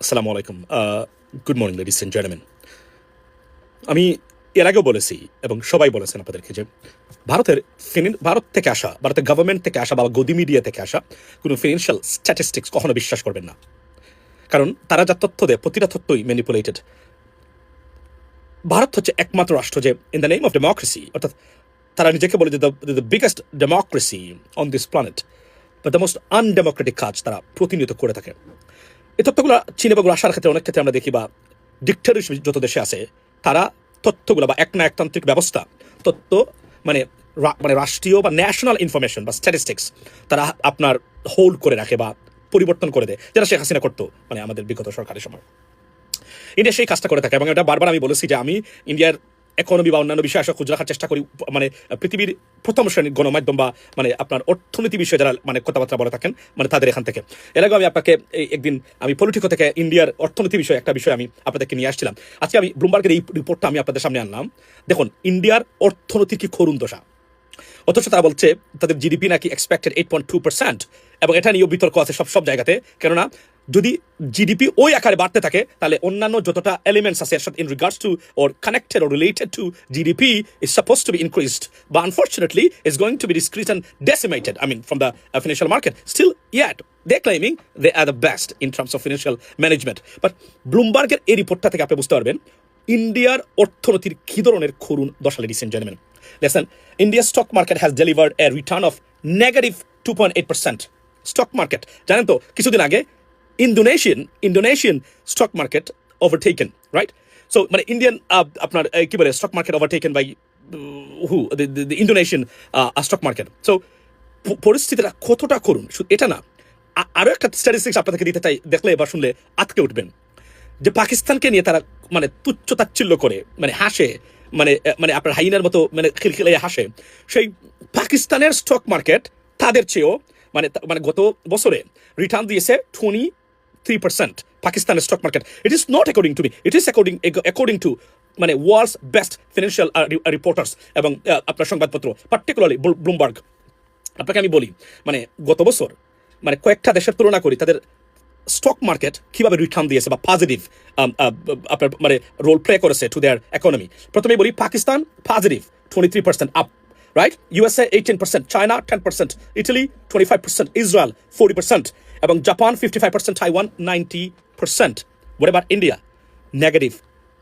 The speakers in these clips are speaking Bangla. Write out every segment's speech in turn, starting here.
আসসালামু আলাইকুম। Good morning ladies and gentleman. আমি এর আগেও বলেছি এবং সবাই বলেছেন আপনাদেরকে যে ভারত থেকে আসা, ভারতের গভর্নমেন্ট থেকে আসা বা গদি মিডিয়া থেকে আসা কোনো ফিনান্সিয়াল স্ট্যাটিস্টিক্স কখনো বিশ্বাস করবেন না। কারণ তারা যা তথ্য দেয় প্রতিটা তথ্যই ম্যানিপুলেটেড। ভারত হচ্ছে একমাত্র রাষ্ট্র যে in the name of democracy, অর্থাৎ তারা নিজেকে বলে যে the biggest democracy on this planet, but the most undemocratic কাজ তারা প্রতিনিয়ত করে থাকে। এই তথ্যগুলো চীন এবং রাশিয়ার ক্ষেত্রে অনেক ক্ষেত্রে আমরা দেখি, বা ডিক্টেটরশিপ যত দেশে আছে তারা তথ্যগুলো বা একনায়কতান্ত্রিক ব্যবস্থা তথ্য মানে রাষ্ট্রীয় বা ন্যাশনাল ইনফরমেশন বা স্ট্যাটিস্টিক্স তারা আপনার হোল্ড করে রাখে বা পরিবর্তন করে দেয়, যেটা শেখ হাসিনা করতো আমাদের বিগত সরকারের সময়। ইন্ডিয়া সেই কাজটা করে থাকে এবং এটা বারবার আমি বলেছি যে আমি ইন্ডিয়ার ইকোনমি বা অন্যান্য বিষয়ে আসা খোঁজ রাখার চেষ্টা করি। পৃথিবীর প্রথম শ্রেণীর গণমাধ্যম বা আপনার অর্থনীতি বিষয়ে যারা কথাবার্তা বলে থাকেন তাদের এখান থেকে। এর আগে আমি আপনাকে একদিন আমি পলিটিকো থেকে ইন্ডিয়ার অর্থনীতি বিষয়ে একটা বিষয় আমি আপনাদেরকে নিয়ে আসছিলাম। আজকে আমি ব্লুমবার্গের এই রিপোর্টটা আমি আপনাদের সামনে আনলাম। দেখুন ইন্ডিয়ার অর্থনীতির কি করুণ দশা, অথচ তারা বলছে তাদের জিডিপি নাকি এক্সপেক্টেড 8.2%, এবং এটা নিয়েও বিতর্ক আছে সব জায়গাতে। কেননা যদি জিডিপি ওই আকারে বাড়তে থাকে তাহলে অন্যান্য যতটা এলিমেন্টস আছে in regards to or connected or related to GDP is suppose two B increased, but unfortunately is going to be decreased and decimated, from the financial market. Still yet they're claiming they are the best in terms of financial management. But ব্লুমবার্গের এই রিপোর্টটা থেকে আপনি বুঝতে পারবেন ইন্ডিয়ার অর্থনীতির কি ধরনের করুণ দশা। Ladies and gentleman, listen, India's stock market has delivered a return of negative 2.8%. Stock market, জানেন তো কিছুদিন আগে Indonesian stock market overtaken, right? So Indian আপনার কি বলে stock market overtaken by who? The Indonesian stock market. So পরিস্থিতিটা কতটা করুন এটা না, আরো একটা স্ট্যাটিস্টিক্স আপনাদেরকে দিতে চাই, দেখলে বা শুনলে আটকে উঠবেন যে পাকিস্তানকে নিয়ে তারা তুচ্ছ তাচ্ছিল্য করে হাসে, আপনার হাইনার মতো খিলখিলাই হাসে। সেই পাকিস্তানের স্টক মার্কেট তাদের চেয়েও গত বছরে রিটার্ন দিয়েছে 23%। পাকিস্তানের stock market, it is not according to me, it is according to world's best financial reporters এবং আপনার সংবাদপত্র, পার্টিকুলারলি ব্লুমবার্গ। আপনাকে আমি বলি গত বছর কয়েকটা দেশের তুলনা করি তাদের স্টক মার্কেট কিভাবে রিটার্ন দিয়েছে বা পজিটিভ আপনার রোল প্লে করেছে টু দেয়ার ইকোনমি। প্রথমেই বলি Pakistan positive 23% up, right? USA 18%, China 10%, Italy 25%, Israel 40%, এবং Japan 55%, Taiwan 90%। What about India? Negative,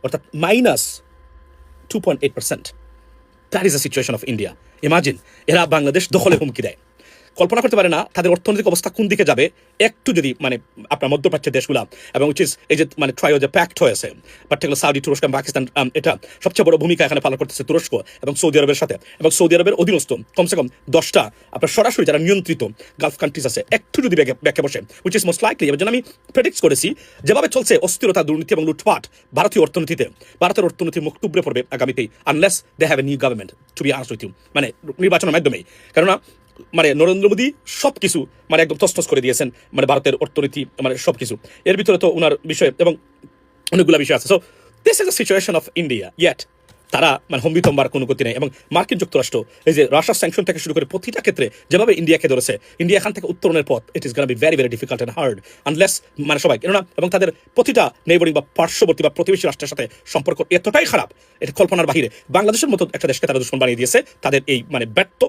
অর্থাৎ -2.8%। That is the situation of India. Imagine, এরা বাংলাদেশ দখলে হুমকি দেয়, কল্পনা করতে পারে না তাদের অর্থনৈতিক অবস্থা কোন দিকে যাবে একটু যদি আপনার মধ্যপ্রাচ্যের দেশগুলা, এবং এই যে ট্রাইও যে প্যাক্ট হয়েছে, পার্টিকুলার সাউদি, তুরস্ক, পাকিস্তান, এটা সবচেয়ে বড় ভূমিকা এখানে পালন করতেছে তুরস্ক এবং সৌদি আরবের সাথে, এবং সৌদি আরবের অধীনস্থ কমসে কম 10টা আপনার সরাসরি যারা নিয়ন্ত্রিত গালফ কান্ট্রিজ আছে, একটু যদি ব্যাকে বসে, উইচ ইজ মোস্ট লাইকলি, এবার জন্য আমি প্রেডিক্ট করেছি যেভাবে চলছে অস্থিরতা, দুর্নীতি এবং লুটপাট ভারতীয় অর্থনীতিতে, ভারতের অর্থনীতি মুখ টুবড়ে পড়বে আগামীতেই, unless they have a new government to be honest with you, নির্বাচনের মাধ্যমেই। কেননা নরেন্দ্র মোদী সবকিছু একদম তছনছ করে দিয়েছেন ভারতের অর্থনীতি সবকিছু, এর ভিতরে তো ওনার বিষয় এবং অনেকগুলো বিষয় আছে। So this is the situation of India. Yet তারা হম্বিতম্বার কোনো গতি নেই, এবং মার্কিন যুক্তরাষ্ট্র এই যে রাশিয়ার স্যাংশন থেকে শুরু করে প্রতিটা ক্ষেত্রে যেভাবে ইন্ডিয়াকে ধরেছে, ইন্ডিয়া এখান থেকে উত্তরণের পথ it is gonna be very very difficult and hard unless সবাই, কেননা এবং তাদের প্রতিটা নেইবারিং বা পার্শ্ববর্তী বা প্রতিবেশী রাষ্ট্রের সাথে সম্পর্ক এতটাই খারাপ, এটা কল্পনার বাহিরে। বাংলাদেশের মতো একটা দেশকে তারা দুশ্মন বানিয়ে দিয়েছে তাদের এই ব্যর্থ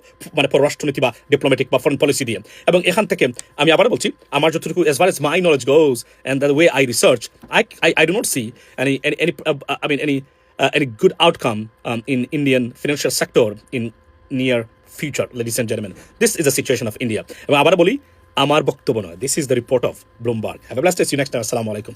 পররাষ্ট্রনীতি বা ডিপ্লোম্যাটিক বা ফরেন পলিসি দিয়ে। এবং এখান থেকে আমি আবার বলছি, আমার যতটুকু as far as my knowledge goes and the way I research, I do not see any good outcome in Indian financial sector in near future, ladies and gentlemen. This is the situation of India. এবং আবার বলি, আমার বক্তব্য নয়, this is the report of Bloomberg. Have a blessed day. See you next time. Assalamu alaikum.